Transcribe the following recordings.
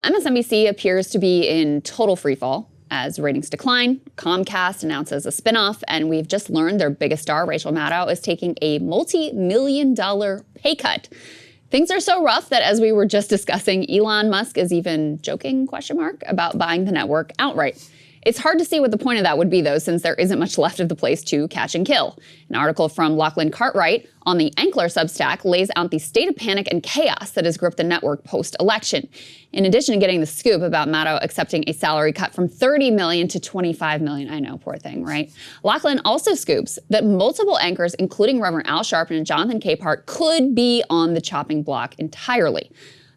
MSNBC appears to be in total freefall as ratings decline. Comcast announces a spinoff, and we've just learned their biggest star, Rachel Maddow, is taking a multi-million-dollar pay cut. Things are so rough that, as we were just discussing, Elon Musk is even joking, about buying the network outright. It's hard to see what the point of that would be, though, since there isn't much left of the place to catch and kill. An article from Lachlan Cartwright on the Ankler Substack lays out the state of panic and chaos that has gripped the network post-election. In addition to getting the scoop about Maddow accepting a salary cut from $30 million to $25 million, I know, poor thing, right? Lachlan also scoops that multiple anchors, including Reverend Al Sharpton and Jonathan Capehart, could be on the chopping block entirely.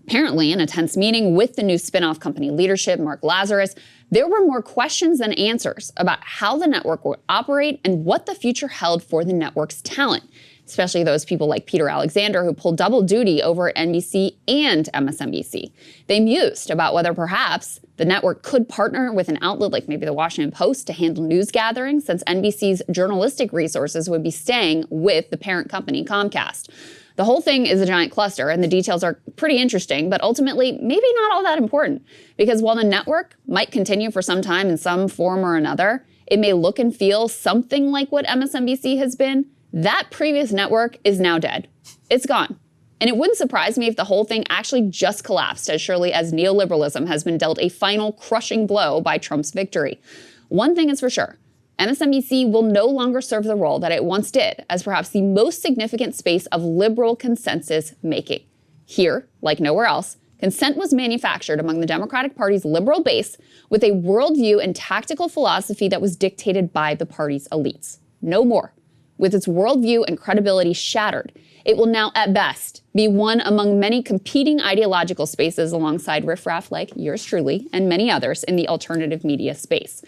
Apparently, in a tense meeting with the new spinoff company leadership, Mark Lazarus, there were more questions than answers about how the network would operate and what the future held for the network's talent, especially those people like Peter Alexander, who pulled double duty over at NBC and MSNBC. They mused about whether perhaps the network could partner with an outlet like maybe the Washington Post to handle news gathering, since NBC's journalistic resources would be staying with the parent company, Comcast. The whole thing is a giant cluster, and the details are pretty interesting, but ultimately maybe not all that important. Because while the network might continue for some time in some form or another, it may look and feel something like what MSNBC has been. That previous network is now dead. It's gone. And it wouldn't surprise me if the whole thing actually just collapsed as surely as neoliberalism has been dealt a final crushing blow by Trump's victory. One thing is for sure. MSNBC will no longer serve the role that it once did as perhaps the most significant space of liberal consensus making. Here, like nowhere else, consent was manufactured among the Democratic Party's liberal base with a worldview and tactical philosophy that was dictated by the party's elites. No more. With its worldview and credibility shattered, it will now, at best, be one among many competing ideological spaces alongside riffraff like yours truly and many others in the alternative media space.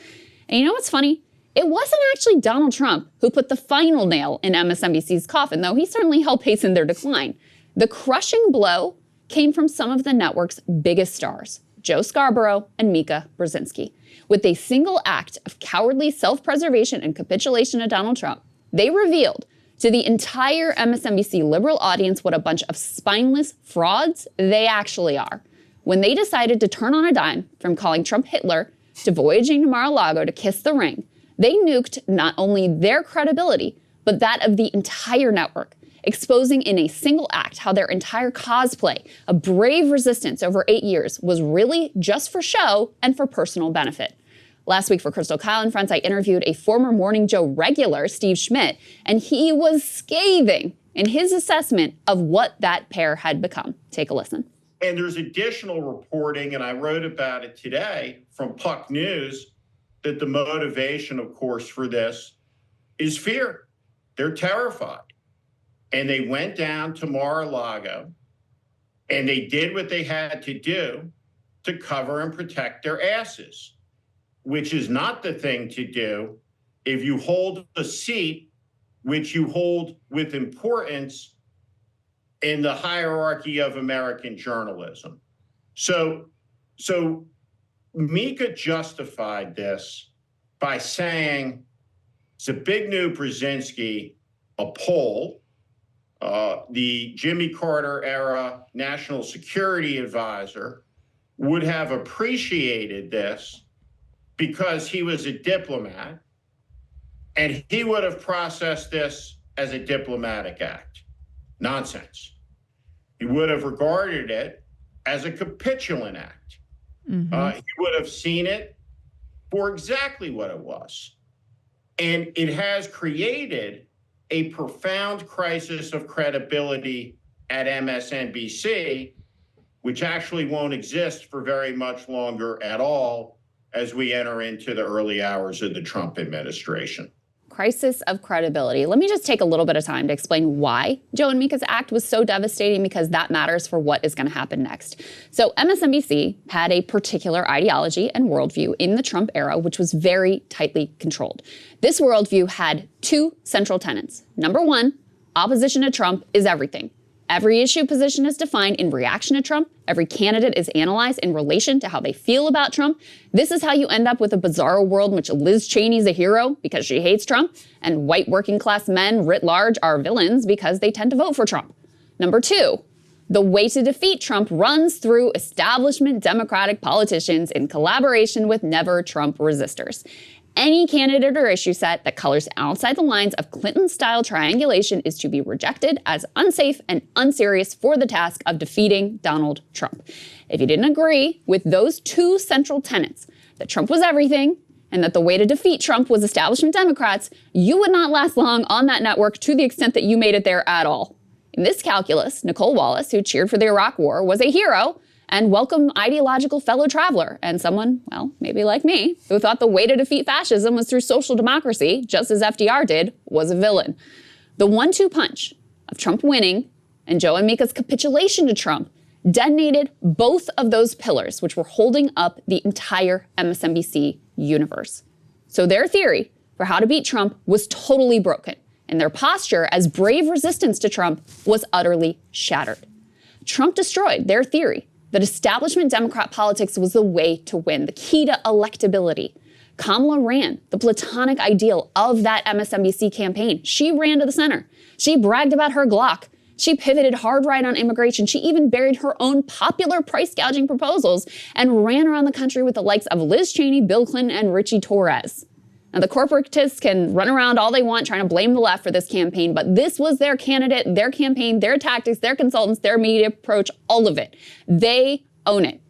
And you know what's funny? It wasn't actually Donald Trump who put the final nail in MSNBC's coffin, though he certainly helped hasten their decline. The crushing blow came from some of the network's biggest stars, Joe Scarborough and Mika Brzezinski. With a single act of cowardly self-preservation and capitulation to Donald Trump, they revealed to the entire MSNBC liberal audience what a bunch of spineless frauds they actually are. When they decided to turn on a dime from calling Trump Hitler to voyaging to Mar-a-Lago to kiss the ring, they nuked not only their credibility, but that of the entire network, exposing in a single act how their entire cosplay, a brave resistance over 8 years, was really just for show and for personal benefit. Last week for Krystal, Kyle, and Friends, I interviewed a former Morning Joe regular, Steve Schmidt, and he was scathing in his assessment of what that pair had become. Take a listen. And there's additional reporting, and I wrote about it today from Puck News, that the motivation, of course, for this is fear. They're terrified. And they went down to Mar-a-Lago, and they did what they had to do to cover and protect their asses, which is not the thing to do if you hold a seat which you hold with importance in the hierarchy of American journalism. So Mika justified this by saying Zbigniew Brzezinski, a Pole, the Jimmy Carter era national security advisor, would have appreciated this because he was a diplomat, and he would have processed this as a diplomatic act. Nonsense. He would have regarded it as a capitulant act. He would have seen it for exactly what it was. And it has created a profound crisis of credibility at MSNBC, which actually won't exist for very much longer at all as we enter into the early hours of the Trump administration. Crisis of credibility. Let me just take a little bit of time to explain why Joe and Mika's act was so devastating, because that matters for what is going to happen next. So MSNBC had a particular ideology and worldview in the Trump era, which was very tightly controlled. This worldview had two central tenets. Number one, opposition to Trump is everything. Every issue position is defined in reaction to Trump. Every candidate is analyzed in relation to how they feel about Trump. This is how you end up with a bizarro world in which Liz Cheney's a hero because she hates Trump, and white working class men writ large are villains because they tend to vote for Trump. Number two, The way to defeat Trump runs through establishment Democratic politicians in collaboration with never-Trump resistors. Any candidate or issue set that colors outside the lines of Clinton-style triangulation is to be rejected as unsafe and unserious for the task of defeating Donald Trump. If you didn't agree with those two central tenets, that Trump was everything and that the way to defeat Trump was establishment Democrats, you would not last long on that network to the extent that you made it there at all. In this calculus, Nicole Wallace, who cheered for the Iraq War, was a hero and welcome ideological fellow traveler, and someone, well, maybe like me, who thought the way to defeat fascism was through social democracy, just as FDR did, was a villain. The 1-2 punch of Trump winning and Joe and Mika's capitulation to Trump detonated both of those pillars, which were holding up the entire MSNBC universe. So their theory for how to beat Trump was totally broken, and their posture as brave resistance to Trump was utterly shattered. Trump destroyed their theory that establishment Democrat politics was the way to win, the key to electability. Kamala ran the platonic ideal of that MSNBC campaign. She ran to the center. She bragged about her Glock. She pivoted hard right on immigration. She even buried her own popular price gouging proposals and ran around the country with the likes of Liz Cheney, Bill Clinton, and Richie Torres. Now, the corporatists can run around all they want trying to blame the left for this campaign, but this was their candidate, their campaign, their tactics, their consultants, their media approach, all of it. They own it.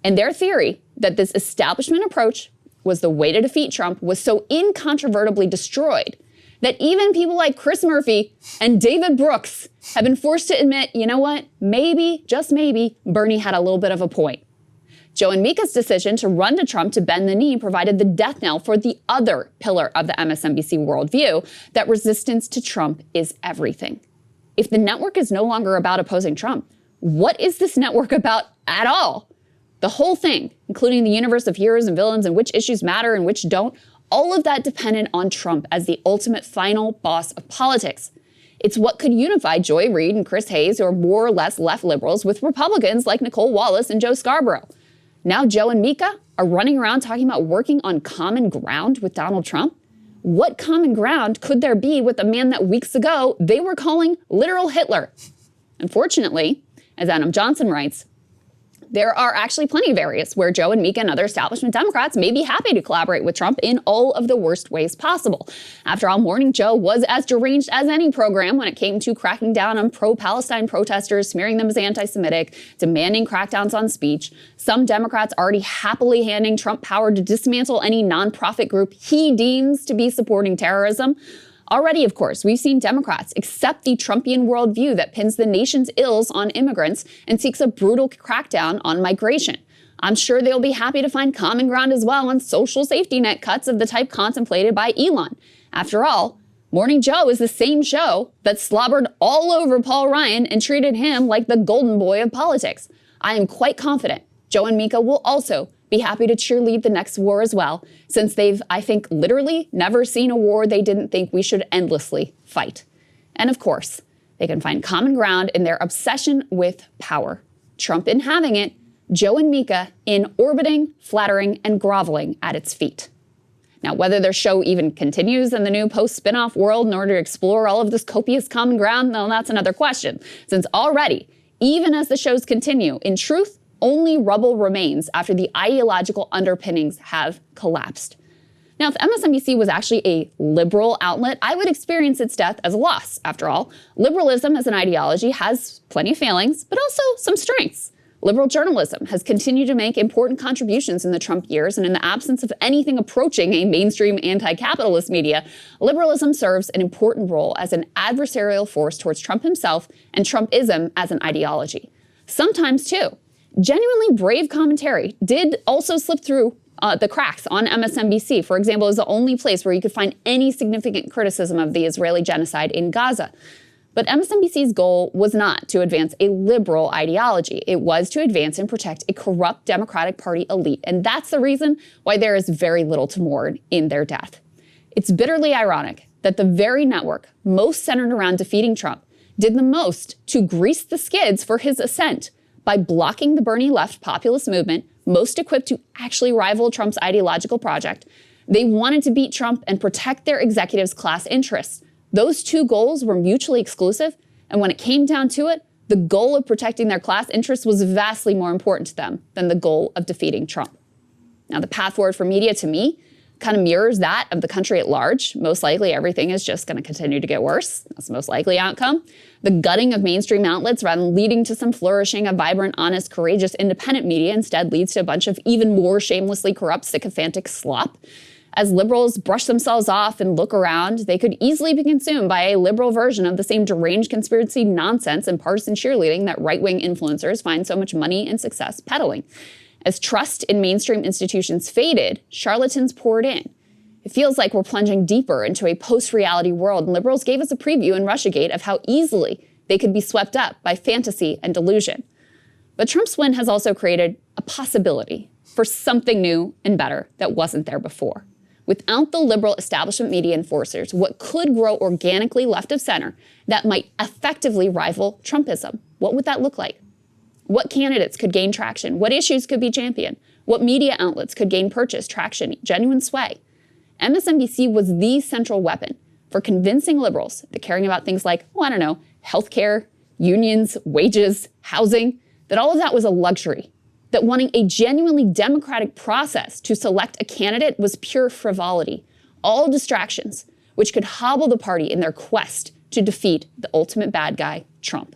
And their theory that this establishment approach was the way to defeat Trump was so incontrovertibly destroyed that even people like Chris Murphy and David Brooks have been forced to admit, you know what, maybe, just maybe, Bernie had a little bit of a point. Joe and Mika's decision to run to Trump to bend the knee provided the death knell for the other pillar of the MSNBC worldview, that resistance to Trump is everything. If the network is no longer about opposing Trump, what is this network about at all? The whole thing, including the universe of heroes and villains and which issues matter and which don't, all of that depended on Trump as the ultimate final boss of politics. It's what could unify Joy Reid and Chris Hayes, who are more or less left liberals, with Republicans like Nicole Wallace and Joe Scarborough. Now Joe and Mika are running around talking about working on common ground with Donald Trump. What common ground could there be with a man that weeks ago they were calling literal Hitler? Unfortunately, as Adam Johnson writes, there are actually plenty of areas where Joe and Mika and other establishment Democrats may be happy to collaborate with Trump in all of the worst ways possible. After all, Morning Joe was as deranged as any program when it came to cracking down on pro-Palestine protesters, smearing them as anti-Semitic, demanding crackdowns on speech. Some Democrats already happily handing Trump power to dismantle any nonprofit group he deems to be supporting terrorism. Already, of course, we've seen Democrats accept the Trumpian worldview that pins the nation's ills on immigrants and seeks a brutal crackdown on migration. I'm sure they'll be happy to find common ground as well on social safety net cuts of the type contemplated by Elon. After all, Morning Joe is the same show that slobbered all over Paul Ryan and treated him like the golden boy of politics. I am quite confident Joe and Mika will also be happy to cheerlead the next war as well, since they've, I think, literally never seen a war they didn't think we should endlessly fight. And of course, they can find common ground in their obsession with power. Trump in having it, Joe and Mika in orbiting, flattering, and groveling at its feet. Now, whether their show even continues in the new post-spinoff world in order to explore all of this copious common ground, well, that's another question, since already, even as the shows continue, in truth, only rubble remains after the ideological underpinnings have collapsed. Now, if MSNBC was actually a liberal outlet, I would experience its death as a loss. After all, liberalism as an ideology has plenty of failings, but also some strengths. Liberal journalism has continued to make important contributions in the Trump years, and in the absence of anything approaching a mainstream anti-capitalist media, liberalism serves an important role as an adversarial force towards Trump himself and Trumpism as an ideology. Sometimes, too, genuinely brave commentary did also slip through the cracks on MSNBC. For example, it was the only place where you could find any significant criticism of the Israeli genocide in Gaza. But MSNBC's goal was not to advance a liberal ideology. It was to advance and protect a corrupt Democratic Party elite. And that's the reason why there is very little to mourn in their death. It's bitterly ironic that the very network most centered around defeating Trump did the most to grease the skids for his ascent by blocking the Bernie left populist movement, most equipped to actually rival Trump's ideological project. They wanted to beat Trump and protect their executives' class interests. Those two goals were mutually exclusive, and when it came down to it, The goal of protecting their class interests was vastly more important to them than the goal of defeating Trump. Now, the path forward for media, to me, kind of mirrors that of the country at large. Most likely, everything is just going to continue to get worse. That's the most likely outcome. The gutting of mainstream outlets, rather than leading to some flourishing of vibrant, honest, courageous, independent media, instead leads to a bunch of even more shamelessly corrupt, sycophantic slop. As liberals brush themselves off and look around, they could easily be consumed by a liberal version of the same deranged conspiracy nonsense and partisan cheerleading that right-wing influencers find so much money and success peddling. As trust in mainstream institutions faded, charlatans poured in. It feels like we're plunging deeper into a post-reality world, and liberals gave us a preview in Russiagate of how easily they could be swept up by fantasy and delusion. But Trump's win has also created a possibility for something new and better that wasn't there before. Without the liberal establishment media enforcers, what could grow organically left of center that might effectively rival Trumpism? What would that look like? What candidates could gain traction? What issues could be championed? What media outlets could gain purchase, traction, genuine sway? MSNBC was the central weapon for convincing liberals that caring about things like, healthcare, unions, wages, housing, that all of that was a luxury. That wanting a genuinely democratic process to select a candidate was pure frivolity, all distractions, which could hobble the party in their quest to defeat the ultimate bad guy, Trump.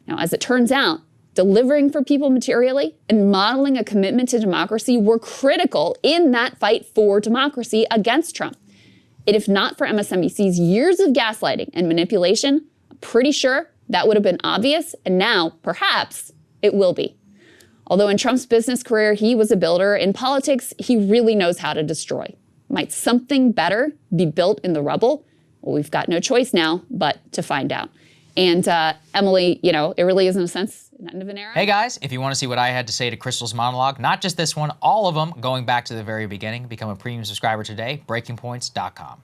Now, as it turns out, delivering for people materially and modeling a commitment to democracy were critical in that fight for democracy against Trump. And if not for MSNBC's years of gaslighting and manipulation, I'm pretty sure that would have been obvious, and now, perhaps, it will be. Although in Trump's business career, he was a builder, in politics, he really knows how to destroy. Might something better be built in the rubble? Well, we've got no choice now but to find out. And Emily, it really is, in a sense, an end of an era. Hey guys, if you want to see what I had to say to Krystal's monologue, not just this one, all of them, going back to the very beginning, become a premium subscriber today, breakingpoints.com.